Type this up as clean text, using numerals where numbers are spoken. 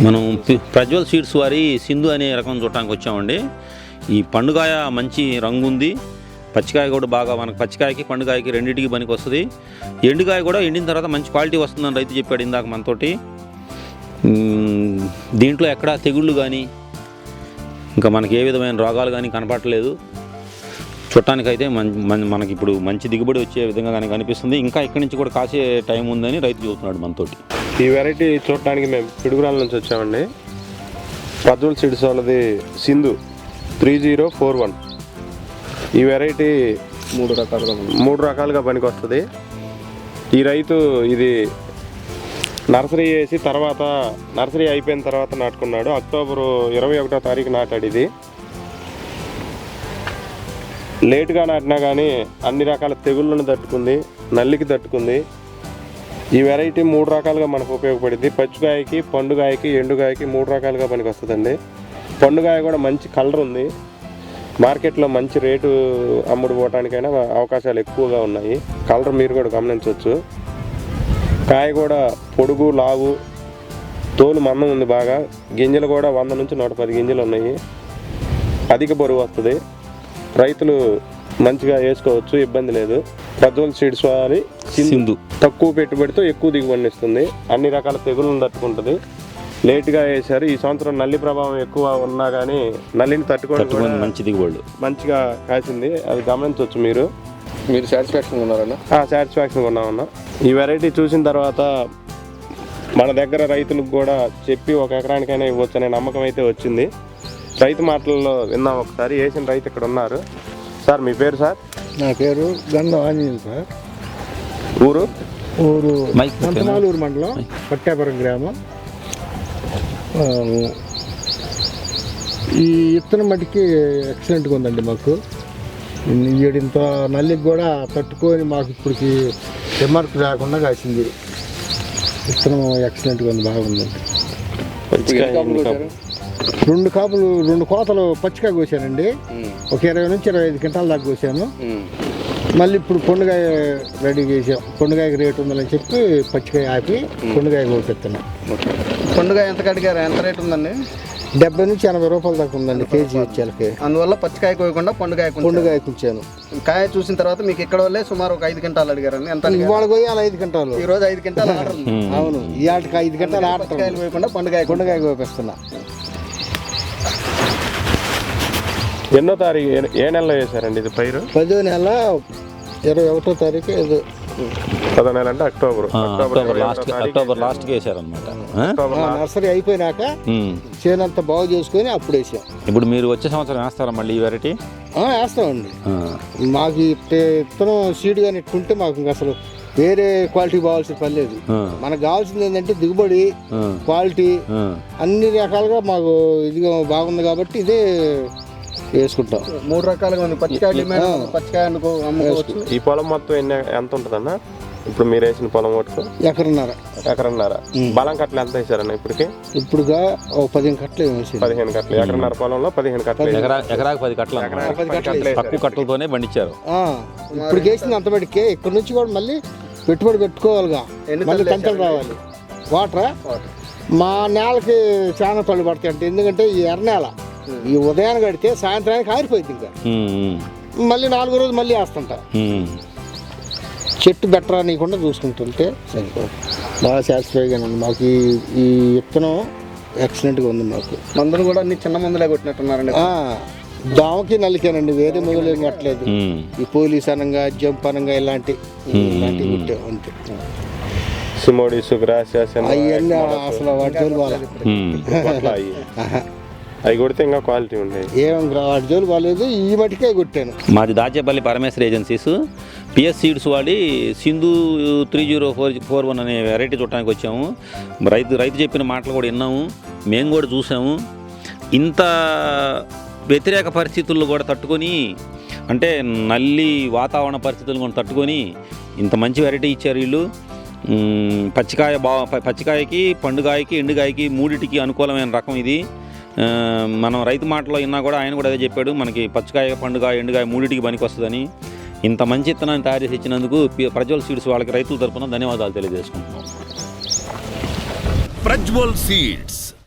మనం ప్రజ్వల్ సీడ్స్ వారి సింధు అనే రకం చూడటానికి వచ్చామండి. ఈ పండుగాయ మంచి రంగు ఉంది, పచ్చికాయ కూడా బాగా మనకు పచ్చికాయకి పండుగాయకి రెండింటికి పనికి వస్తుంది. ఎండుకాయ కూడా ఎండిన తర్వాత మంచి క్వాలిటీ వస్తుందని రైతు చెప్పాడు ఇందాక మనతోటి. దీంట్లో ఎక్కడా తెగుళ్ళు కానీ ఇంకా మనకి ఏ విధమైన రోగాలు కానీ కనపడలేదు. చూడటానికైతే మనకి ఇప్పుడు మంచి దిగుబడి వచ్చే విధంగా కానీ కనిపిస్తుంది. ఇంకా ఇక్కడి నుంచి కూడా కాసే టైం ఉందని రైతు చెబుతున్నాడు మనతోటి. ఈ వెరైటీ చూడటానికి మేము పిడుగురాల నుంచి వచ్చామండి. ప్రజ్వల్ సీడ్స్ వాళ్ళది సింధు 3041. ఈ వెరైటీ మూడు రకాలుగా పనికి వస్తుంది. ఈ రైతు ఇది నర్సరీ వేసి తర్వాత నర్సరీ అయిపోయిన తర్వాత నాటుకున్నాడు. అక్టోబర్ 21వ తారీఖు నాటాడు. ఇది లేటుగా నాటినా కానీ అన్ని రకాల తెగుళ్ళను తట్టుకుంది, నల్లికి తట్టుకుంది. ఈ వెరైటీ 3 రకాలుగా మనకు ఉపయోగపడింది. పచ్చికాయకి, పండుగాయకి, ఎండుగాయకి 3 రకాలుగా పనికి వస్తుందండి. పండుగాయ కూడా మంచి కలర్ ఉంది. మార్కెట్లో మంచి రేటు అమ్ముడు పోవటానికైనా అవకాశాలు ఎక్కువగా ఉన్నాయి. కలర్ మీరు కూడా గమనించవచ్చు. కాయ కూడా పొడుగు, లావు, తోలు మందం ఉంది బాగా. గింజలు కూడా 100 నుంచి 110 గింజలు ఉన్నాయి. అధిక బరువు వస్తుంది. రైతులు మంచిగా వేసుకోవచ్చు, ఇబ్బంది లేదు. ప్రజ్వల్ సీడ్స్ వారి సింధు తక్కువ పెట్టుబడితో ఎక్కువ దిగుబడిని ఇస్తుంది. అన్ని రకాల తెగులను తట్టుకుంటుంది. లేట్గా వేశారు. ఈ సంవత్సరం నల్లి ప్రభావం ఎక్కువ ఉన్నా కానీ నల్లిని తట్టుకోవడం మంచి దిగుబడులు మంచిగా కాసింది. అది గమనించవచ్చు. మీరు సాటిస్ఫాక్షన్ ఉన్నారన్నా? సాటిస్ఫాక్షన్ ఉన్నామన్నా. ఈ వెరైటీ చూసిన తర్వాత మన దగ్గర రైతులకు కూడా చెప్పి 1 ఎకరానికైనా ఇవ్వచ్చు అనే నమ్మకం అయితే వచ్చింది. రైతు మాటల్లో విన్నాం ఒకసారి. వేసిన రైతు ఇక్కడ ఉన్నారు. సార్ మీ పేరు? సార్ నా పేరు గంధం ఆంజనేయులు సార్. ఊరు మంతమాలూరు మండలం, పట్టాపురం గ్రామం. ఈ విత్తనం మట్టికి ఎక్సలెంట్గా ఉందండి. మాకు ఇంత నల్లికి కూడా తట్టుకొని మాకు ఇప్పటికి రిమార్క్ రాకుండా కాసింది. విత్తనం ఎక్సలెంట్గా ఉంది, బాగుందండి. 2 కాపులు 2 కోతలు పచ్చికాయ కోసానండి. ఒక 20 నుంచి 25 క్వింటాల దాకా కోసాను. మళ్ళీ ఇప్పుడు పండుగాయ రెడీ చేసాం. పండుగాయకి రేటు ఉందని చెప్పి పచ్చికాయ ఆపి పండుగాయ కోసేస్తున్నాం. పండుగ ఎంత కడిగారు? ఎంత రేటు ఉందండి? 70 నుంచి 80 రూపాయల దాకా ఉందండి కేజీ వచ్చేళ్ళకి. అందువల్ల పచ్చికాయ కోయకుండా పండుగాయ కూర్చాను. కాయ చూసిన తర్వాత మీకు ఇక్కడ వాళ్ళే సుమారు ఒక 5 క్వింటాలు అడిగారండి. ఎంత ఇవాళ కోయాలి 5 క్వింటాలు. ఈ రోజు 5 క్వింటాలు ఆర్డర్. అవును, ఈ ఆటకి 5 క్వింటాలు ఆర్డర్. పచ్చికాయలు కోయకుండా పండుగాయ కోపిస్తున్నా. ఎన్నో తారీఖు ఏ నెలలో వేశారండి ఇది పైరు? 10వ నెల 21వ తారీఖు. 10వ నెల అంటే అక్టోబర్ లాస్ట్కి వేసారనమాట. నర్సరీ అయిపోయినాక చేనంతా బాగు చేసుకొని అప్పుడు వేసాం. ఇప్పుడు మీరు వచ్చే సంవత్సరం వేస్తారా మళ్ళీ ఈ వెరైటీ? వేస్తామండి. మాకు విత్తనం సీడ్ కానీ ఇట్టుంటే మాకు ఇంకా అసలు వేరే క్వాలిటీ కావాల్సిన పని లేదు. మనకు కావాల్సింది ఏంటంటే దిగుబడి, క్వాలిటీ అన్ని రకాలుగా మాకు ఇదిగా బాగుంది కాబట్టి ఇదే వేసుకుంటాం. 3 రకాలుగా ఉంది. పచ్చికాయ డిమాండ్, పచ్చికాయ అమ్ముకోవచ్చు. ఈ పొలం మొత్తం ఎంత ఉంటుందన్న? ఇప్పుడు మీరు వేసిన పొలం మటుకు ఎకరన్నర. బలం కట్టలు ఎంత వేసారన్న ఇప్పటికి? ఇప్పుడుగా 15 కట్టలు వేసి 15 కట్టలు. ఎకరన్నర పొలంలో 15 కట్టలు. ఎకరాకు 10 కట్టలు. తక్కువ కట్టలతోనే పండించారు. ఇప్పుడు వేసింది అంత బడికే. ఇక్కడ నుంచి కూడా మళ్ళీ పెట్టుబడి పెట్టుకోవాలిగా, మళ్ళీ కంచెలు రావాలి. వాటర్ మా నేలకి చాలా తొలి పడతాయి అంటే, ఎందుకంటే ఈ ఎర్రనేల ఈ ఉదయాన్ని కడితే సాయంత్రానికి ఆరిపోయింది. ఇంకా మళ్ళీ 4వ రోజు మళ్ళీ వేస్తుంటా. చెట్టు బెటర్ నీకుండా చూసుకుంటుంటే బాగా సాటిస్ఫైగా ఉంది. మాకు ఈ విత్తనం ఎక్సలెంట్గా ఉంది. మాకు మందులు కూడా అన్ని చిన్న మందులే కొట్టినట్టున్నారండి. దోమకి నలికానండి, వేరే మందులు ఏం కట్టలేదు. ఈ పోలీస్ అనంగా, జంప్ అనంగా ఇలాంటివి కొట్టాం అంతే. సిమోడిస్, గ్రాసియాస్ అవన్నీ అసలు వాటి జోలు బాగాలేదు. అవి కొడితే ఇంకా క్వాలిటీ ఉండేది. ఏం వాటి జోలు బాగాలేదు. ఈ మటుకే కొట్టాను. మాది దాచేపల్లి పరమేశ్వర ఏజెన్సీస్. పిఎస్ సీడ్స్ వాడి సింధు 3041 అనే వెరైటీ చూడటానికి వచ్చాము. రైతు చెప్పిన మాటలు కూడా విన్నాము, మేము కూడా చూసాము. ఇంత వ్యతిరేక పరిస్థితుల్లో కూడా తట్టుకొని, అంటే నల్లి వాతావరణ పరిస్థితులను కూడా తట్టుకొని ఇంత మంచి వెరైటీ ఇచ్చారు వీళ్ళు. పచ్చికాయకి, పండుగాయకి, ఎండుగాయకి 3టికి అనుకూలమైన రకం ఇది. మనం రైతు మాటలో విన్నా కూడా ఆయన కూడా అదే చెప్పాడు, మనకి పచ్చికాయ, పండుగాయ, ఎండుగాయ 3టికి పనికి వస్తుందని. ఇంత మంచి విత్తనాన్ని తయారు చేసి ఇచ్చినందుకు ప్రజ్వల్ సీడ్స్ వాళ్ళకి రైతుల తరపున ధన్యవాదాలు తెలియజేసుకుంటున్నాం. ప్రజ్వల్ సీడ్స్.